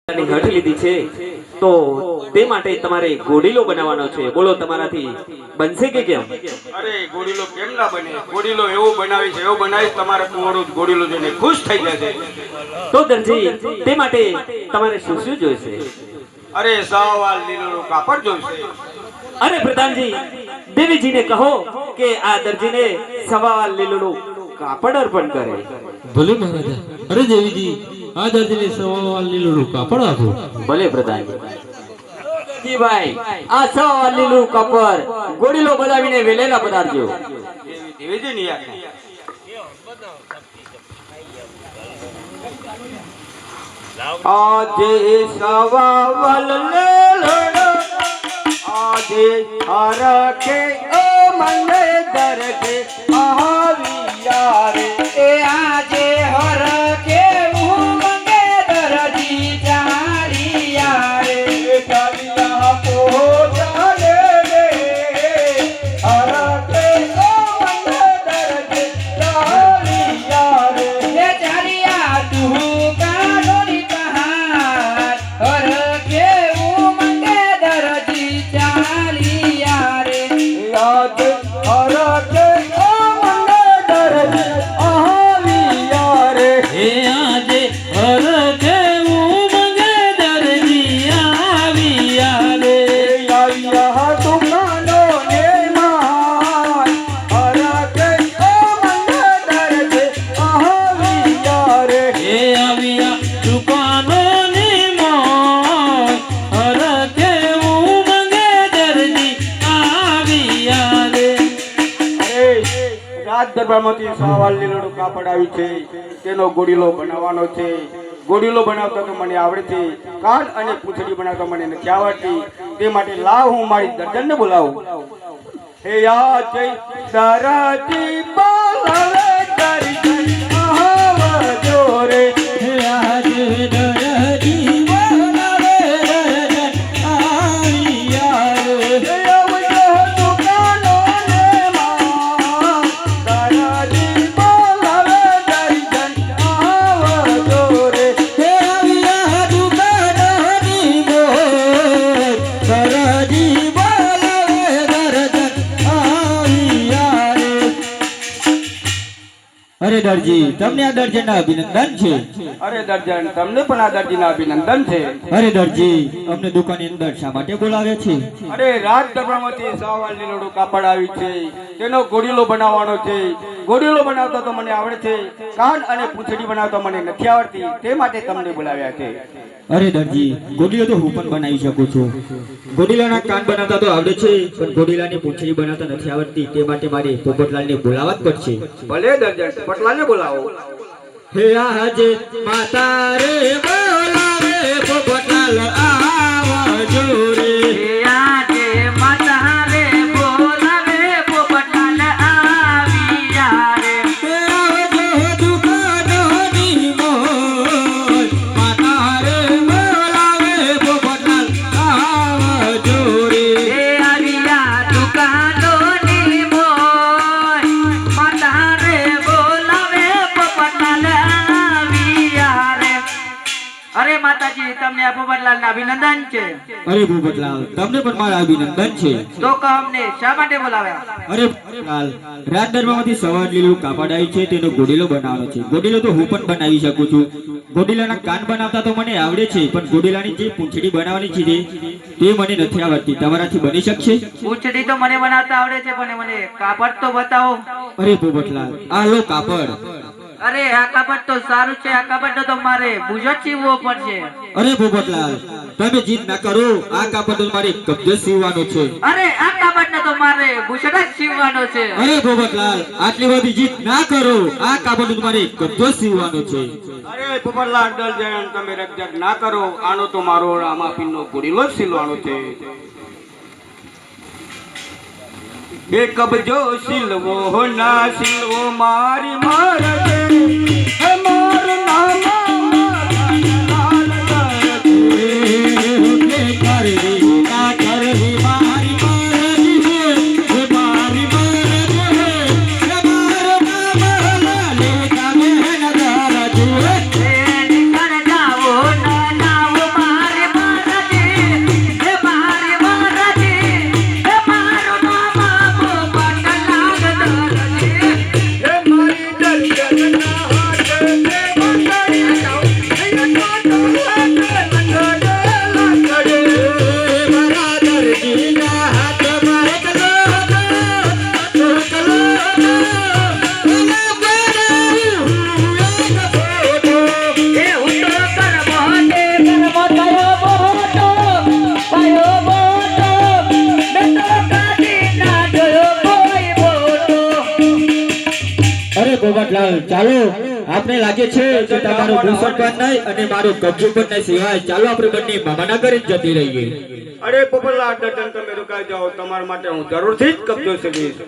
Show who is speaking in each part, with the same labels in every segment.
Speaker 1: હઠ લીધી છે તો તે માટે તમારે ગોડીલો બનાવવાનો છે. બોલો તમારાથી બનશે કે કેમ?
Speaker 2: અરે ગોડીલો કેમ ના બને? ગોડીલો એવો બનાવી છે, એવો બનાવી તમારા કુંવરો ગોડીલો જોઈને ખુશ થઈ જશે.
Speaker 1: તો દરજી તે માટે તમારે શું શું જોઈશે?
Speaker 2: અરે સવાલ લીલું કાપડ જોઈશે.
Speaker 1: અરે પ્રધાનજી, દેવીજીને કહો કે આ દરજીને સવાલ લીલું કાપડ અર્પણ કરે.
Speaker 3: ભલે મહારાજા. અરે દેવીજી, આ દર્દીને સવાલ લીલું કાપડ આપો.
Speaker 1: ભલે પ્રધાનજી. જી ભાઈ, આ સવાલ લીલું કાપડ ગોડીલો બનાવીને વેલેલા પધારજો.
Speaker 2: દેવીજી ની આજ્ઞા. આજે સવાલ લેલો આજે હરખે ઓ મને દરખે આવ્યા રે
Speaker 4: એ આજે હરખે ઉમંગે દરજી ચાલિયા રે
Speaker 2: ચાલિયા પોતાને રે હરખે ઓ મને દરખે ચાલિયા રે
Speaker 4: એ ચાલિયા તું કાનોની કહાર હરખે ઉમંગે દરજી ચાલિયા રે
Speaker 2: યાદ હરખે ઓ મને દરખે આવ્યા રે
Speaker 3: એ આજે હરખે ઉમંગે દરજી આવ્યા રે.
Speaker 2: આવ્યા દુકાનો ને માન હરખે ઓ મને દરખે આવ્યા રે
Speaker 3: એ આવ્યા દુકાનોની મોજ, હરખે ઉમંગે દરજી આવ્યા રે.
Speaker 2: રાજ દરબારમાંથી સવાલ લીલું કાપડ આવી છે, તેનો ગોડીલો બનાવવાનો છે. ગોડીલો બનાવતા તો મને આવડે છે, કાન અને પૂંછડી બનાવતા મને નથી આવડતી. તે માટે લાવ હું મારી દર્જનને બોલાવું. હે યા જય દરજી બોલાવે દર્જન આવજો રે
Speaker 3: એ આજે દરજી બોલાવે દર્જન આવ્યા રે.
Speaker 2: હે આવજો દુકાનો ને માં દરજી બોલાવે દર્જન આવજો રે
Speaker 3: એ આવ્યા દુકાનોની મોજ, દરજી બોલાવે દર્જન આવ્યા રે. અરે દરજી, તમને આ દર્જનના અભિનંદન છે.
Speaker 2: અરે દર્જન, તમને પણ આ દર્જીના અભિનંદન છે.
Speaker 3: અરે દરજી, અમને દુકાનની અંદર શા માટે બોલાવે છે?
Speaker 2: અરે રાજ દરબારમાંથી સવાલ લીલું કાપડ આવી છે, તેનો ગોડીલો બનાવવાનો છે. ગોડીલો બનાવતા તો મને આવડે છે, કાન અને પૂંછડી બનાવતા મને નથી આવડતી. તે માટે તમને બોલાવ્યા છે.
Speaker 3: અરે દરજી, ગોડીલો તો હું પણ બનાવી શકું છું. ગોડીલાના કાન બનાવતા તો આવડે છે, પણ ગોડીલાની પૂંછડી બનાવતા નથી આવડતી. તે માટે મારે પોપટલાલને બોલાવવા જ પડશે.
Speaker 2: ભલે દર્જન, પટલાને બોલાવો.
Speaker 3: હે આજે માતા રે બોલાવે પોપટલાલ આવજો રે.
Speaker 4: એ આજે માતા રે બોલાવે પોપટલાલ આવ્યા રે
Speaker 3: હે આવજો દુકાનોની મોજ, માતા રે બોલાવે પોપટલાલ આવજો રે.
Speaker 4: એ આવ્યા દુકાનોની મોજ, માતા રે બોલાવે પોપટલાલ આવ્યા રે. અરે માતાજી, તમને આ પોપટલાલના અભિનંદન છે.
Speaker 3: અરે પોપટલાલ, તમને પણ મારા અભિનંદન છે.
Speaker 4: તો કહો અમને શા માટે બોલાવ્યા?
Speaker 3: અરે પોપટલાલ, રાજ દરબારમાંથી સવાર લીલું કાપડ આવી છે, તેનો ગોડીલો બનાવવાનો છે. ગોડીલો તો હું પણ બનાવી શકું છું. ગોડીલાના કાન બનાવતા તો મને આવડે છે, પણ ગોડીલાની જે પૂંછડી બનાવવાની છે તે મને નથી આવડતી. તમારાથી બની શકશે?
Speaker 4: પૂંછડી તો મને બનાવતા આવડે છે, પણ મને કાપડ તો બતાવો.
Speaker 3: અરે પોપટલાલ, આ લો કાપડ.
Speaker 4: અરે આ કાપડ તો સારું છે, આ કાપડ તો મારે ભૂજો સીવવો પડશે.
Speaker 3: અરે પોપટલાલ, તમે જીદ ના કરો. આ કાપડ તો મારે કબજો સીવવાનો છે.
Speaker 4: અરે આ કાપડ તો મારે ભૂષણ જ સીવવાનો છે.
Speaker 3: અરે પોપટલાલ, આટલી બધી જીદ ના કરો. આ કાપડ તો મારે કબજો સીવવાનો છે.
Speaker 2: અરે પોપટલાલ દર્જન, તમે રકજક ના કરો. આનો તો મારો રામાપીરનો ગોડીલો જ સીલવાનો છે. એ કબજો સિલવો ના સિલવો મારી મારજે હે માર નામ લાલ દરજે
Speaker 3: કરવી ના કરવી મારી મરજી છે, મારી મરજી છે, મારો નામ લાલે કામે નગર જુએ.
Speaker 4: એ નિકળ જાઓ ના નાવ
Speaker 3: અરે ગોવર્ધનલાલ, ચાલો, આપણે લાગે છે કે તમારો ભૂષણ પણ નહીં અને મારો કબજો પણ નહીં સિવાય ચાલો આપણે બંને મામાના ઘરે જ જતી રહીએ.
Speaker 2: અરે પોપટલાલ દર્શન, તમે રોકાઈ જાઓ, તમારા માટે હું જરૂરથી જ કબજો કરીશ.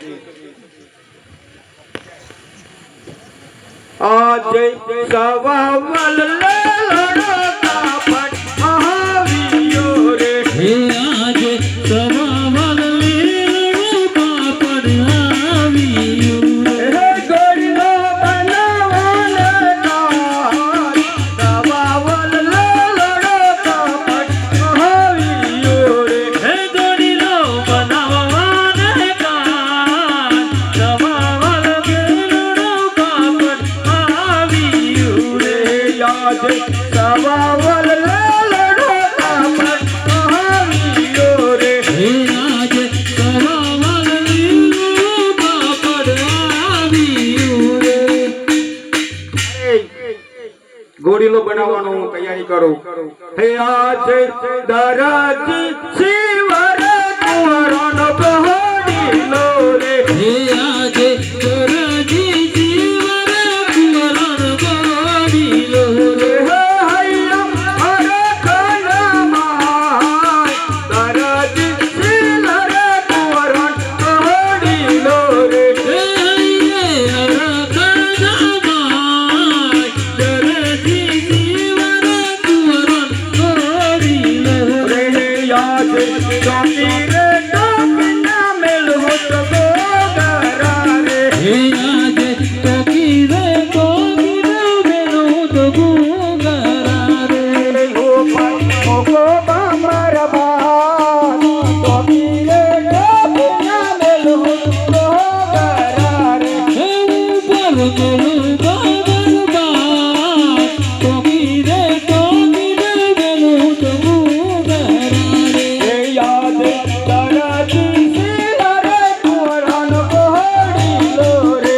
Speaker 2: આજે સવાવલ લડો કાપડ આવ્યો રે,
Speaker 3: હે આજે સવાવલ લીલો કાપડ આવ્યું.
Speaker 2: હે ગોળીનો બનાવવાનો કાળ, સવાવલ લડો કાપડ આવ્યો રે,
Speaker 3: હે ગોળીલો બનાવવાને કાન સવાવલ લીલો કાપડ આવ્યું રે.
Speaker 2: આજે સવાવલ લડો કાપડ આવ્યો રે.
Speaker 3: હે આજે સવાવલ લીલો કાપડ આવ્યું રે.
Speaker 2: ગોળીલો બનાવવાનો હું તૈયારી કરું. હે આજે દરાજી શિવર કુંવરનો ગોળીલો રે,
Speaker 3: હે આજે દરજી જીવન કુંવરન ગોળીલો રે.
Speaker 2: હે હૈયા હરે કનમાય, દરાજી શિવર કુંવરન ગોળીલો રે.
Speaker 3: હે હરકનમાય દરજી જીવન કુંવરન ગોળીલો રે.
Speaker 2: રે યાદ ચોકી રે ટોકના મેલ હોત ગોગરા રે,
Speaker 3: હે આજે ટોકી રે બેનો તો ગુંગરા રે.
Speaker 2: મોકો બામર બાદ ચોકી રે ટોકના મેલ હોત ગોગરા રે.
Speaker 3: હે ઉપર ગોલું બાબર બા ટોકી રે બેનો તો ગુંગરા રે.
Speaker 2: હે યાદ દરાજી શિવર કુંવરન ગોળીલો રે,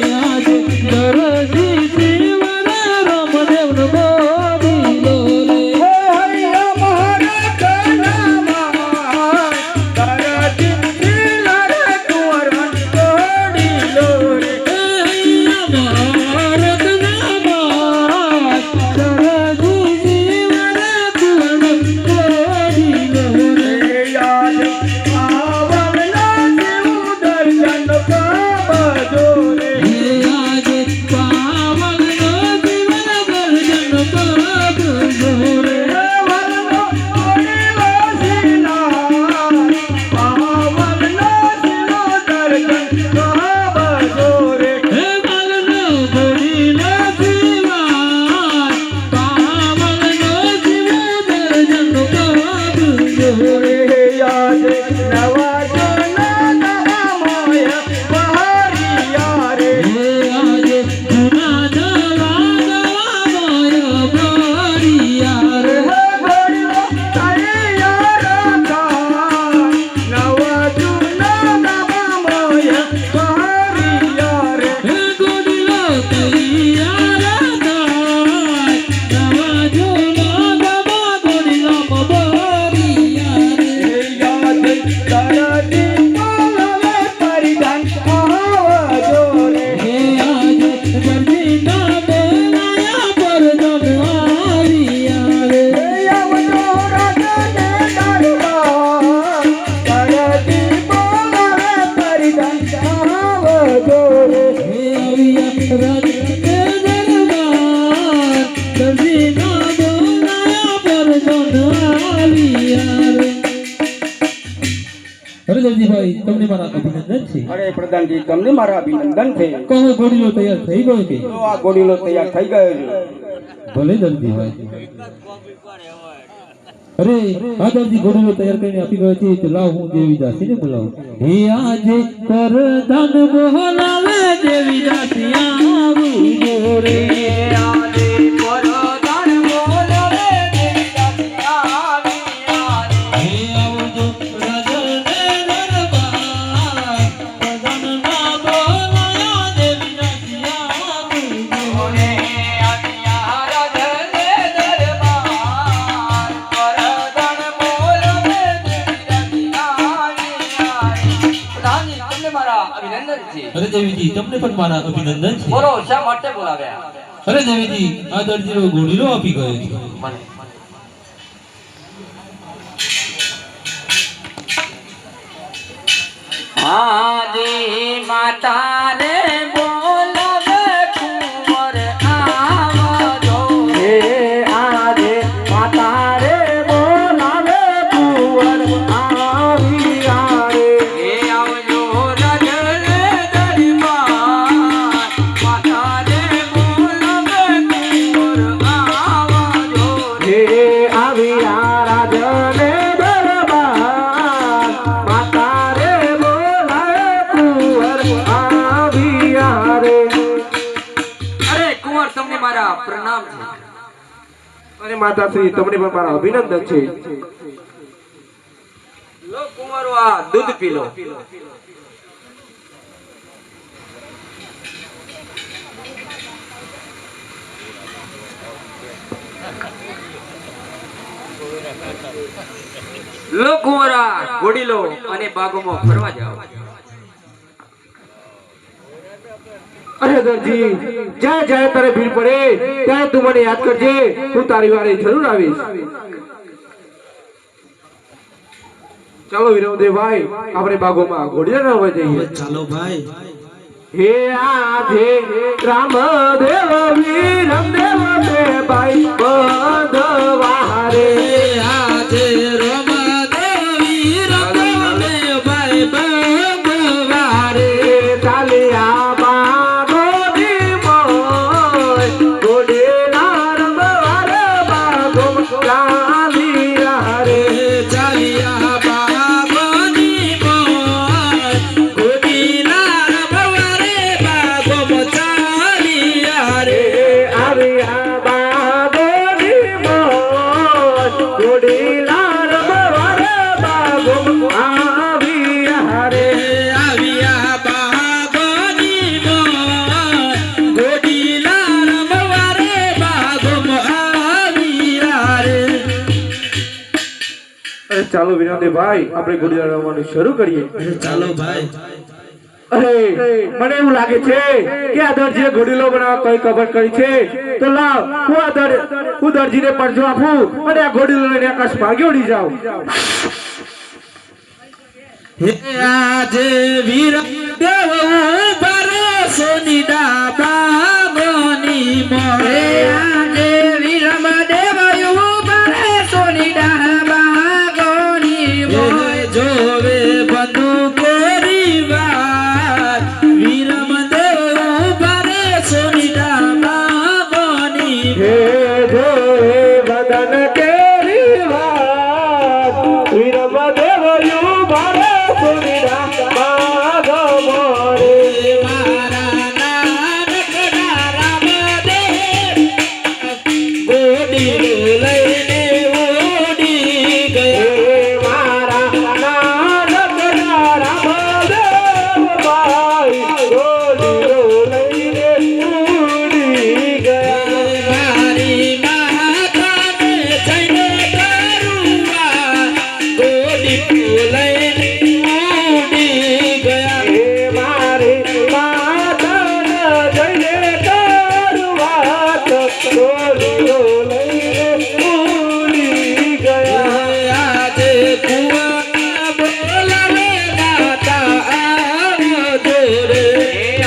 Speaker 3: યાદ દરજી જીવન રામદેવનો ગોળીલો રે.
Speaker 2: હે હૈયા મારા કનમાય, દરાજી શિવર કુંવરન ગોળીલો રે.
Speaker 3: હે ભારત નામાં દરજી જીવન કુંવરન ગોળીલો રે.
Speaker 2: હે યાદ આવલના શિવ દર્શન પાવજો રે,
Speaker 3: હે આજે પાવનનો જીવન દર્શન પાવજો રે.
Speaker 2: હે વરનો ગોળીલો શિનાર, પાવનનો શિવ દર્શન પાવજો રે.
Speaker 3: હે બાલનો ગોળીલો જીવાય પાવનનો જીવ દર્શન પાવજો રે.
Speaker 2: હે યાદ નવા જૂના નવા મોય બહારિયા રે,
Speaker 3: હે આજે જૂના નવા મોય બહારિયા રે.
Speaker 2: હે ગોળીલો તૈયાર થા, નવા જૂના નવા મોય બહારિયા રે.
Speaker 3: હે ગોળીલો તૈયાર થાય નવા જૂના નવા ગોળીલામાં બહારિયા રે.
Speaker 2: હે યાદ દરાજી બોલવે પરિધાન આવજો રે,
Speaker 3: હે આજે દરજીના બોલાયા પર આવ્યા રે.
Speaker 2: હે આવજો રાજને દરબાર, દરાજી બોલવે પરિધાન આવજો રે.
Speaker 3: હે આવ્યા રાજ કે દરબાર દરજીના બોલાયા પર આવ્યા રે. અરે દરજીભાઈ, તમને મારા અભિનંદન છે.
Speaker 2: અરે પ્રધાનજી, તમને મારા અભિનંદન છે.
Speaker 3: કહો ગોળીલો તૈયાર થઈ ગયો કે?
Speaker 2: તો આ ગોળીલો તૈયાર થઈ ગયો છે.
Speaker 3: ભલે દરજીભાઈ. અરે આ દરજી ગોળીલો તૈયાર કરીને આપી ગયો છે, તો લાવ હું દેવી દાસીને બોલાવું. હે આજે કરધન બોલાવે દેવી દાસી આવું રે.
Speaker 2: આજે પરદાન બોલાવે
Speaker 5: અરે દેવીજી તમને પણ મારા અભિનંદન છે.
Speaker 1: બોલો શા માટે બોલાવ્યા?
Speaker 5: અરે દેવીજી આ દરજીનો ઘોડીલો આપી ગયો છે.
Speaker 1: મને
Speaker 4: આજી માતા રે બોલાવે કુંવર આવજો
Speaker 2: હે આજે માતા રે બોલાવે કુંવર આવી આરે.
Speaker 4: એ આવજો રાજલ દરબાર માતા રે બોલાવે કુંવર આવજો
Speaker 2: હે આવી આ રાજને દરબાર માતા રે બોલાવે કુંવર આવી આરે.
Speaker 4: અરે કુંવર તમને મારા પ્રણામ છે.
Speaker 2: અને માતાશ્રી તમને પણ મારા અભિનંદન છે.
Speaker 4: લો કુંવરો આ દૂધ પી લો. લો કુંવરા ઘોડી લો અને બાગોમાં ફરવા જાઓ.
Speaker 2: અરે દરજી જ્યાં જાય તારે ભીડ પડે ત્યાં તું મને યાદ કરજે, હું તારી વારે જરૂર આવીશ. ચાલો વિરમદેવભાઈ આપણે બાગોમાં ઘોડિયા રમવા જઈએ.
Speaker 3: ચાલો ભાઈ.
Speaker 2: હે આજે રામદેવ વીરમદેવ બે ભાઈ બંધવારે.
Speaker 3: આજે રમદેવી રમદેવ ભાઈ બંધવારે.
Speaker 2: ચાલ્યા બાગોની મોય ઘોડીલા રમવારે બાગો ચાલ્યા રે.
Speaker 3: ચાલિયા બાગોની મોય ઘોડીલા રમવારે બાગો ચાલિયા રે.
Speaker 2: આવ્યા બાગોની મોય ઘોડીલા રમવારે બાગો આવ્યા રે.
Speaker 3: આવ્યા બાગોની મોય ઘોડીલા રમવારે બાગો આવ્યા રે.
Speaker 2: અરે ચાલો વિનોદભાઈ આપણે ઘોડીલા રમવાનું શરૂ કરીએ.
Speaker 3: ચાલો ભાઈ.
Speaker 2: અરે મને એવું લાગે છે કે આ દરજીએ ઘોડીલો બનાવવા કઈ કબર કરી છે, તો લાવ હું દરજીને પડજો આપું અને આ ઘોડીલો લઈને આકાશ ભાગ્યો ઉડી જાઉં.
Speaker 3: હે આજે વીર દેવ ભરોસોની ડાબાગોની મોરે. આજે વીરમ દેવ ભરોસોની ડાબાગોની મોરે. જોવે બંધુ કોરી વાર વીરમ દેવ ભરોસોની ડાબાગોની
Speaker 2: હે જો હે વદન કેરી વાત વિરમ દેવ યુ ભારે સુનિરા બાગ મોરે.
Speaker 3: મારા નાનકડા રામદેવ ગોડી લઈને ઉડી ગયા.
Speaker 2: હે મારા નાનકડા રામદેવ ભાઈ ઘોડીલો લઈને ઉડી ગયા.
Speaker 3: મારી માતાને જઈને કરુવા ગોડી લઈને ઉડી ગયા.
Speaker 2: હે મારી માતાના જઈને કરવાત ઘોડીલો લઈને ઉડી ગયા.
Speaker 3: આજે કુંવર બોલાવે માતા આવજો રે.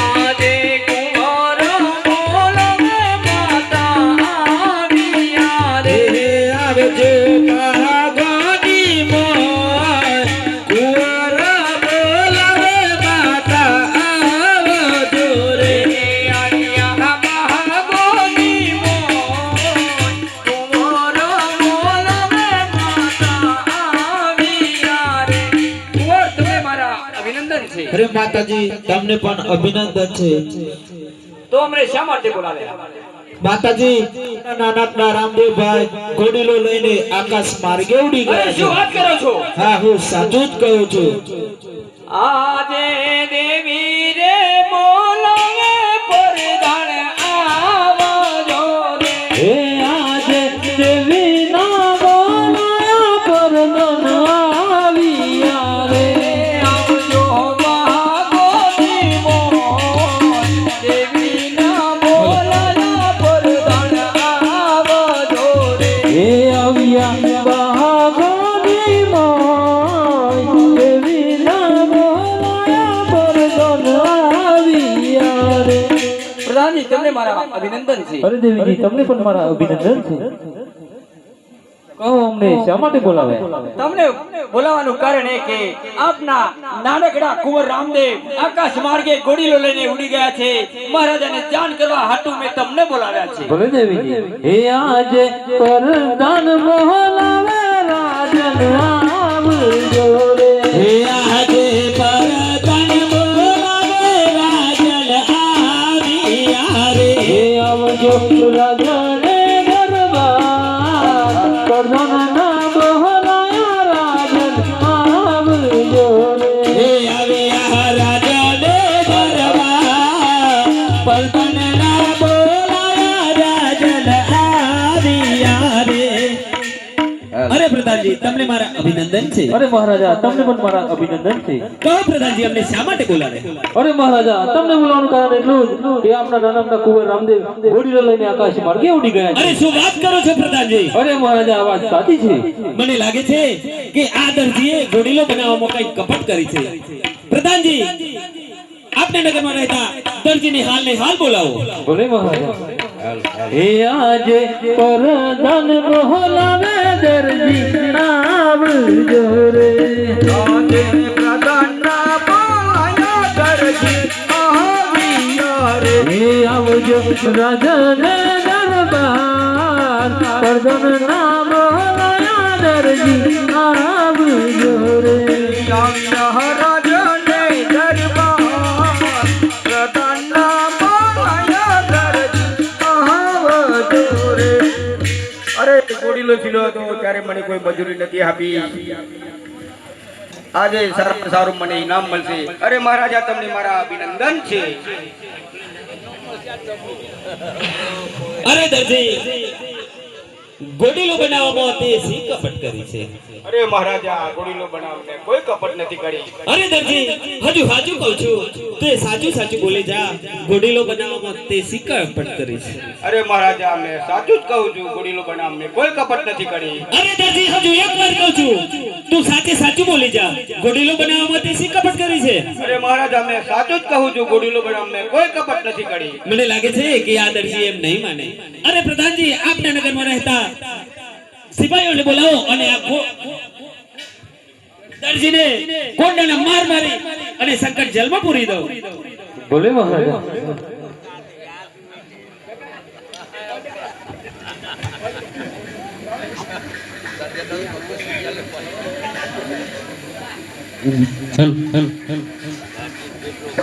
Speaker 4: આજે કુંવર બોલાવે માતા આવ્યા રે.
Speaker 3: આવજો બાગોની મોય કુંવર બોલાવે માતા આવજો રે.
Speaker 4: આયા બાગોની મોય કુંવર બોલાવે માતા આવ્યા રે. કુંવર તમે મારા અભિનંદન છે.
Speaker 3: અરે માતાજી તમને પણ અભિનંદન છે.
Speaker 1: તો અમને શા માટે બોલાવ્યા?
Speaker 3: માતાજી નાનકડા રામદેવભાઈ ઘોડીલો લઈને આકાશ માર્ગે ઉડી
Speaker 1: અરે
Speaker 3: ગયા
Speaker 1: શું
Speaker 3: છે.
Speaker 1: વાત કરો છો?
Speaker 3: હા હું સાચું જ કહું છું.
Speaker 4: આજે દેવી રે બોલાવે પરધાન આવજો રે.
Speaker 3: હે આજે દેવી ના બોલાયા પરધન આવ્યા રે.
Speaker 4: આવજો બાગોની મોય
Speaker 6: આવ્યા બાગોની મોય દેવી ના બોલાયા પરગન આવ્યા રે.
Speaker 2: પ્રધાનજી તમને મારા અભિનંદન છે.
Speaker 6: અરે દેવીજી તમને પણ મારા અભિનંદન છે. કહો અમને શા માટે બોલાવે?
Speaker 2: તમને બોલાવાનું કારણ એ કે આપના નાનકડા કુંવર રામદેવ આકાશ માર્ગે ઘોડીલો લઈને ઉડી ગયા છે. મહારાજાને જાણ કરવા હાટુ મેં તમને બોલાવ્યા છે.
Speaker 6: ભલે દેવીજી. હે આજે પરદાન બોલાવે રાજન આવજો રે.
Speaker 3: હે આજે પરદાન બોલાવે રાજન આવ્યા રે.
Speaker 6: હે આવજો રાજન દરબાર પરદાન ના બોલાયા રાજન આવજો રે.
Speaker 3: હે આવ્યા રાજન દરબાર પરદાન ના બોલાયા રાજન આવ્યા રે. અરે પ્રધાનજી તમને મારા અભિનંદન છે.
Speaker 6: અરે મહારાજા તમને પણ મારા અભિનંદન છે.
Speaker 3: કહો પ્રધાનજી અમને શા માટે બોલાવે?
Speaker 6: અરે મહારાજા તમને બોલાવવાનું કારણ એટલું જ કે આપણા નાનકડા કુંવર રામદેવ ઘોડીલો લઈને આકાશ માર્ગે ઉડી ગયા છે.
Speaker 3: અરે શું વાત કરો છો પ્રધાનજી?
Speaker 6: અરે મહારાજા આ વાત સાચી છે.
Speaker 3: મને લાગે છે કે આ દરજીએ ઘોડીલો બનાવવામાં કઈ કપટ કરી છે. પ્રધાનજી આપને નગરમાં રહેતા દરજીને હાલને હાલ બોલાવો.
Speaker 6: બોલે મહારાજા. હે આજે પરદાન બોલાવે દરજી આવજો રે.
Speaker 2: આજે પ્રધાનના બોલાયા દરજી આવ્યા રે.
Speaker 6: હે આવજો રાજન દરબાર પરદાન ના બોલાયા દરજી આવજો રે.
Speaker 2: મહારાજાને દરબાર પ્રધાનના બોલાયા દરજી આવજો રે. અરે ઘોડીલો છીલો હતો ત્યારે મને કોઈ મજૂરી નથી આપી. આજે સારામાં સારું મને ઇનામ મળશે. અરે મહારાજા તમને મારા અભિનંદન છે.
Speaker 3: અરે દરજી ઘોડીલો બનાવવામાં તે શી કપટ કરી છે?
Speaker 2: અરે મહારાજા ઘોડીલો બનાવને કોઈ કપટ નથી કરી.
Speaker 3: અરે દરજી હજુ સાચું કહું છું તે સાચું સાચું બોલી જા. ઘોડીલો બનાવવામાં તે શી કપટ કરી છે?
Speaker 2: અરે મહારાજા મેં સાચું જ કહું છું ઘોડીલો બનાવને કોઈ કપટ નથી કરી.
Speaker 3: અરે દરજી હજુ એક વાર કહું છું તું સાચે સાચું બોલી જા. ઘોડીલો બનાવવામાં તે શી કપટ કરી છે?
Speaker 2: અરે મહારાજા મેં સાચું જ કહું છું ઘોડીલો બનાવને કોઈ કપટ નથી કરી.
Speaker 3: મને લાગે છે કે આ દરજી એમ નહીં માને. અરે પ્રધાનજી આપના નગરમાં રહેતા સિપાહીઓને બોલાવો અને આ દરજીને કોંડાના માર મારી અને સંકટ જેલમાં પૂરી દો.
Speaker 6: બોલે મહારાજા.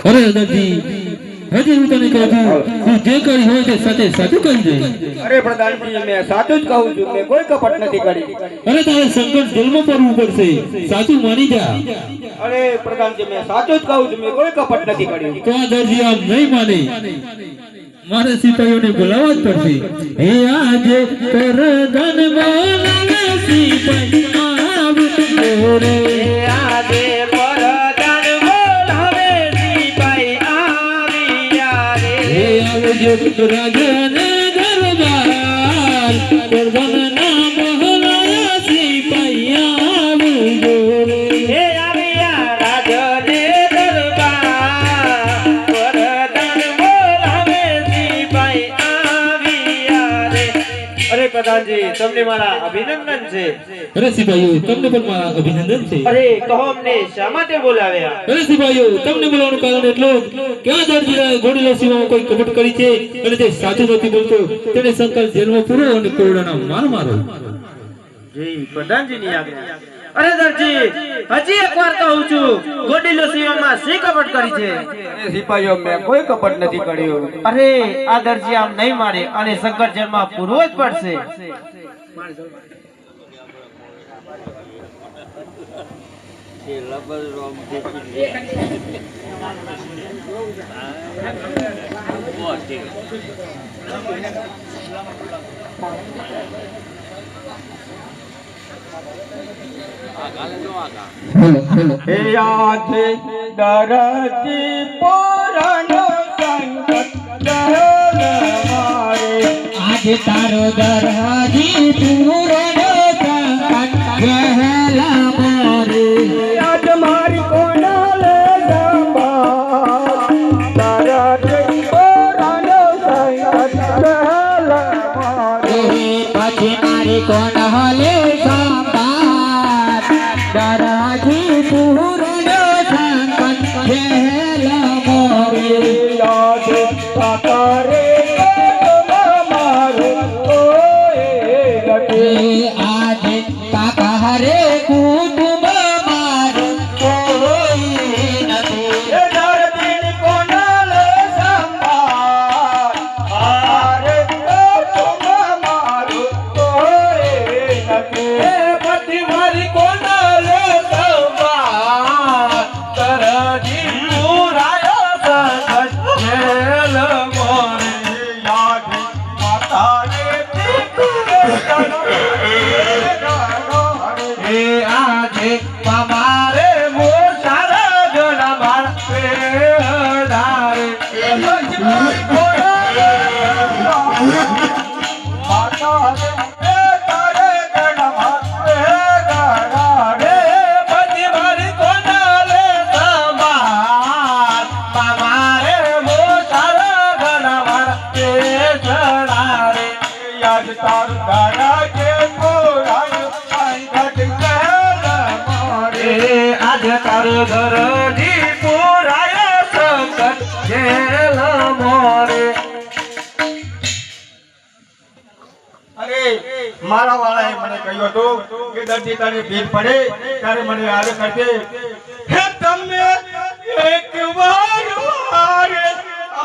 Speaker 6: અરે દરજી હજી હું તને કહું છું તું જે કરી હોય તે સાચે સાચું કહી દે.
Speaker 2: અરે પ્રધાનજી મેં સાચું જ કહું છું મેં કોઈ કપટ નથી કરી.
Speaker 6: અરે તારે સંકટ જેલમાં પડવું પડશે. સાચું માની જા.
Speaker 2: અરે પ્રધાનજી મેં સાચું જ કહું છું મેં કોઈ કપટ નથી કર્યું.
Speaker 6: તો આ દરજી આમ નહીં માને. મારે સિપાહીઓને બોલાવવા જ પડશે. હે આજે પરદાન બોલાવે સિપાહી આવજો રે.
Speaker 2: આજે પરદાન બોલાવે સિપાહી આવ્યા રે.
Speaker 6: હે આવજો રાજન દરબાર પરદાન ના બોલાયા સિપાહી આવજો રે.
Speaker 2: હે આવ્યા રાજને દરબાર પરદાન બોલાવે સિપાહી આવ્યા રે. અરે પ્રધાનજી તમને મારા અભિનંદન છે.
Speaker 6: અરે સિપાહીઓ તમને પણ મારા અભિનંદન છે.
Speaker 2: અરે કહો અમને શા માટે બોલાવ્યા?
Speaker 6: અરે સિપાહીઓ તમને બોલાવવાનું કારણ એટલું કે આ દરજીએ ઘોડીલો સીવામાં કોઈ કપટ કરી છે અને તે સાચું નથી બોલતો તેને સંકલ્પ જેલમાં પૂરો અને કોરડાના માર મારો.
Speaker 2: જી પ્રધાનજીની આજ્ઞા. અરે દરજી હજી એકવાર કહું છું ઘોડીલો સીવામાં શી કપટ કરી છે? સિપાહીઓ મેં કોઈ કપટ નથી કર્યું.
Speaker 4: અરે આ દરજી આમ નહીં માને અને શંકર જેલમાં પૂરવો જ પડશે.
Speaker 2: હે આજે દરજી પોરાનો સંકટ મારે.
Speaker 6: આજે તારો દરજી પૂરો આજે કાકા હરે કુટુંબ મારું કોઈ નથી.
Speaker 2: એ ધરતીની કોનાલે સંભાળ, મારે કુટુંબ મારું કોઈ નથી.
Speaker 5: એ પતિ મારી કોનાલે સંભાળ, તરજી પુરાયો સંકટ જેલ મોરે.
Speaker 2: યાદ માતાને
Speaker 5: એ આજે તમારે મોસારા ગણા માર પેડારે. એ પતિ મારી કોનાલે સંભાળ, તમારે મોસારા ગણા માર પેડારે.
Speaker 2: યાદ તારું દાડા કે પુરાયું સંકટ જેલ મોરે.
Speaker 5: એ આજે તારો ઘરજી પુરાયો સંકટ જેલ મોરે.
Speaker 2: અરે મારા વાળાએ મને કહ્યું હતું કે દર્દી તારે ભીડ પડે ત્યારે મને યાદ કરજે. હે તમે એક વાર વારે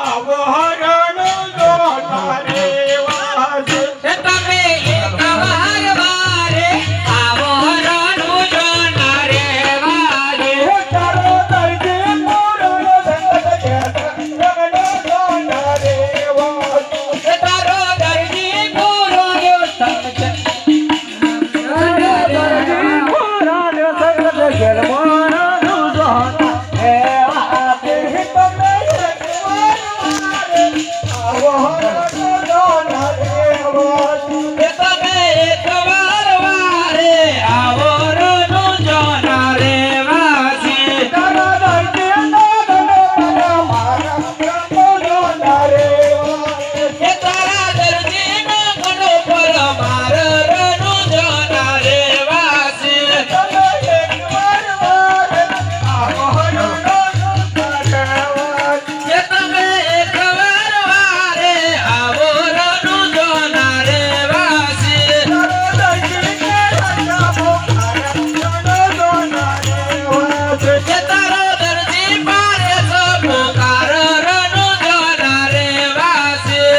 Speaker 2: આવો હરણ જો તારે વાસે.
Speaker 6: એ તમે એકવાર વારે આવો રણું જોનારે વારે.
Speaker 2: તારો દર્દી પૂરણ સંકટ જેલ તારે વાસે.
Speaker 6: એ તારો દર્દી પૂરો સંકટ એ તમે એકવાર વારે આવો રણું જોનારે વાસી. એ તારા દર્દીનો ઘણો પર માર રણું જોનારે વાસી. એ તમે એકવાર વારે આવો રણું જોનારે વાસી. એ તારો દર્દી પારે સો પુકાર રણું જોનારે વાસી.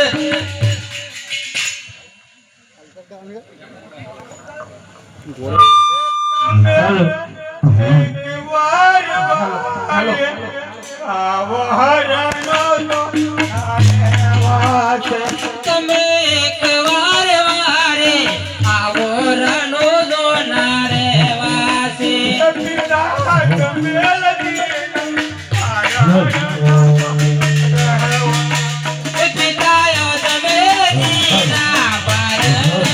Speaker 6: તમે એકવાર વારે આવો રણું જોનારે વાસી. પિતાયો તમે દીના પર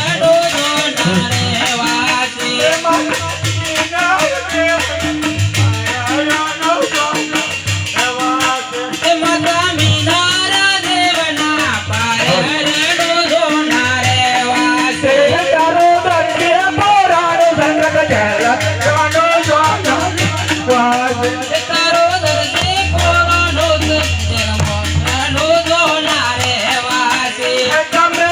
Speaker 6: રણું જોનારે વાસી. એ માતા મીનારા દેવના પર રણું જોનારે વાસી. એ તારો દર્દી કોનો રણું જોનારે વાસી. તમે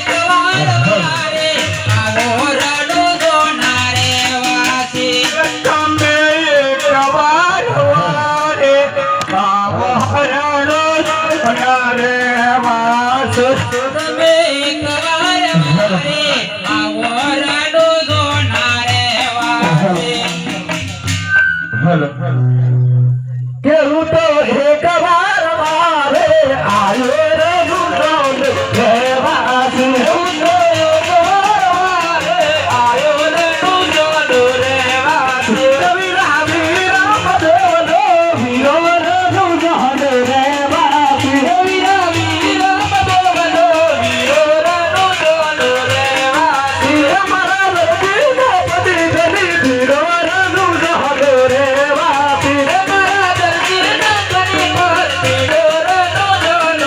Speaker 6: એકવાર વારે આવો રણું જોનારે વાસી. તમે એકવાર વારે આવો રણું જોનારે વાસી.
Speaker 5: કેવું તો એક વાર મારે આયો રે ગુણ રેવાસી. કેવું તો એક વાર મારે આયો રે ગુણ રેવાસી. વીરા વીરા મદેવનો વીરો રે ગુણ રેવાસી. વીરા વીરા મદેવનો વીરો રે ગુણ રેવાસી. મારા લક્ષ્મીનો પતિ જની વીરો રે ગુણ રેવાસી. મારા દર્દીના ઘણી પર વીરો રે ગુણ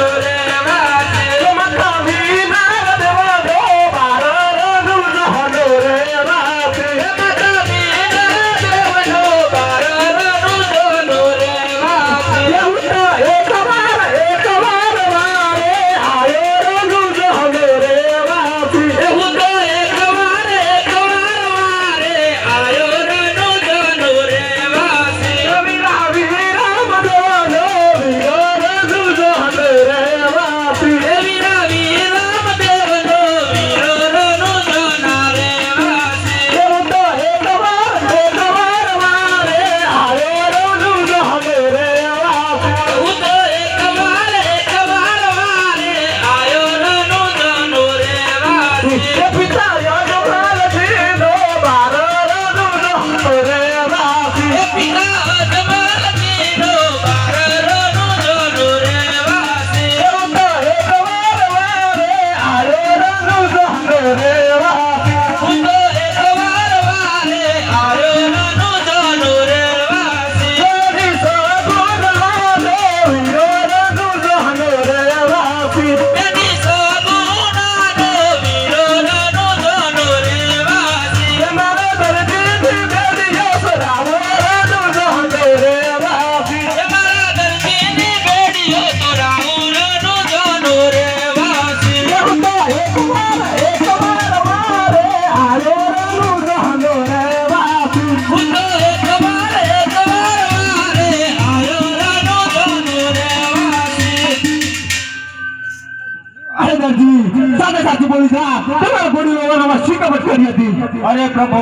Speaker 5: આદરજી સાથે સાચી બોલી જા તમારા ગોડીલો બનાવવા શિકાવટ કરી હતી
Speaker 2: અરે પ્રભુ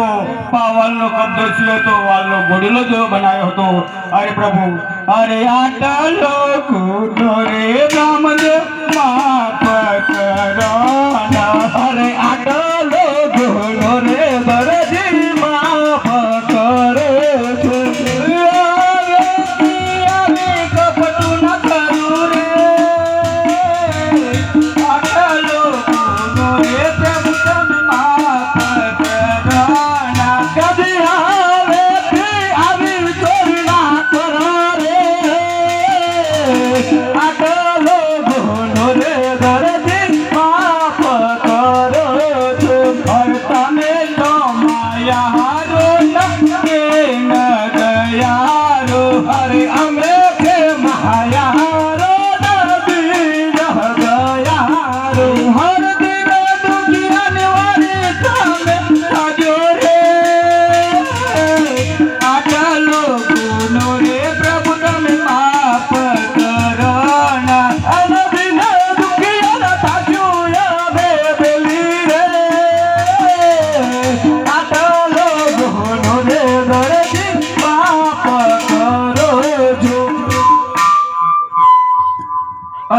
Speaker 2: પાવલનો કબજો છે તો વાલનો ગોડીલો જેવો બનાવ્યો હતો અરે પ્રભુ અરે આટલો કુનો રે રામદેવ માફ કરો
Speaker 5: અરે આટલો ગોળો રે દરજી માફ કરે છે
Speaker 2: કપટું ન કરું રે આટલો કુનો રે પ્રભુ તમે માફ કરો
Speaker 5: કદી આવે તે આવી ચોરી ના કરો રે આટલો ગોળો રે દરજી માફ કરો છો
Speaker 2: और तमे तो माया हारो नके न गयारो
Speaker 5: अरे अमे के महायारो नबी रह गयारो हर दिन दुखिया निवारी तमे आजो रे
Speaker 2: आटलो गुनो रे प्रभु तमे माफ करो ना
Speaker 5: नबी न दुखिया न ताजो या बेबेली रे आटलो गोनो रे दरजी माफ करो जो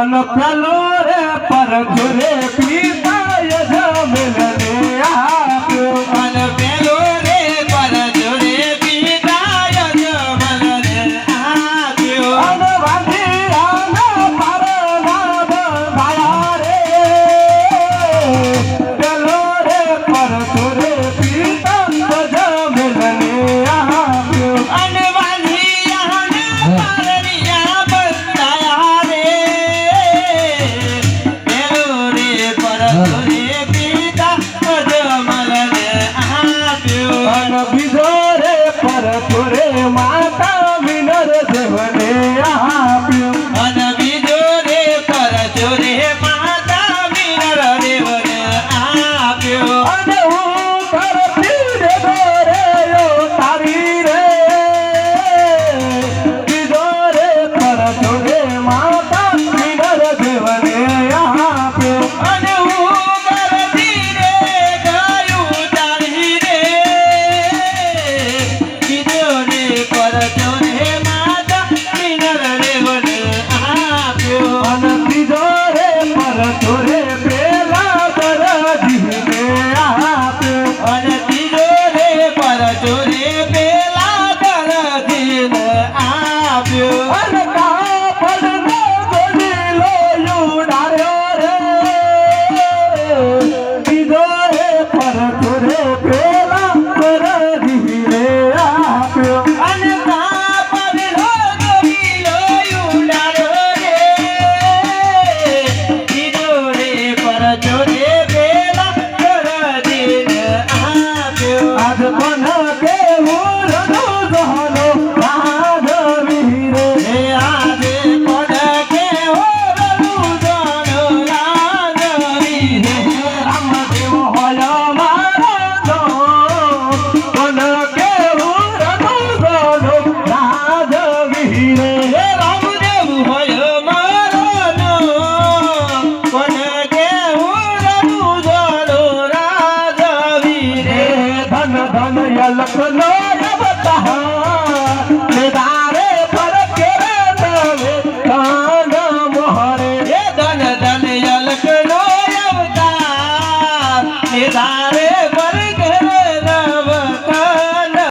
Speaker 5: अनपलो रे पर जोरे पीता यजमिल ने आप्यो
Speaker 2: अन पेलो रे पर जोरे पिताय जमल रे आप्यो
Speaker 5: अनवादी आना पर नाद भाया रे पेलो रे पर जोरे पीता यजमिल ने आप्यो
Speaker 2: अन वालिया ने परनिया बताया रे पेलो रे पर जोरे पिता जमल रे आप्यो
Speaker 5: अन बिजोरे पर जोरे माता विनर देवने आप्यो
Speaker 2: अन बीजो रे पर जोरे माता मीनर देव रे आप्यो
Speaker 5: अने हूँ करती रे गोरे यो तारी रे बिजोरे पर जोरे माता विनर देवने आप्यो
Speaker 2: अन हूँ करती रे गायु तारी रे बीजो रे पर जोरे माता मीनर देव रे आप्यो
Speaker 5: अन बिजोरे पर जोरे पेला दरजी ने आप्यो
Speaker 2: अन बीजो रे पर जोरे पेला दरदीन आप्यो
Speaker 5: अन कहाँ पड़ना गोलीलो युडार्यो रे बिजोरे पर जोरे पेला दरजी ने आप्यो
Speaker 2: अन कहाँ पर लो गोविलो युडारो रे बीजो रे पर जोरे पेला दरदीन आप्यो
Speaker 5: आज बन के उरनो जहनो राजवी रे
Speaker 2: हे आजे पड़ के हो रनु जानो राजवी रे
Speaker 5: रामदेव होय मारो बन के उरनो जहनो राजवी रे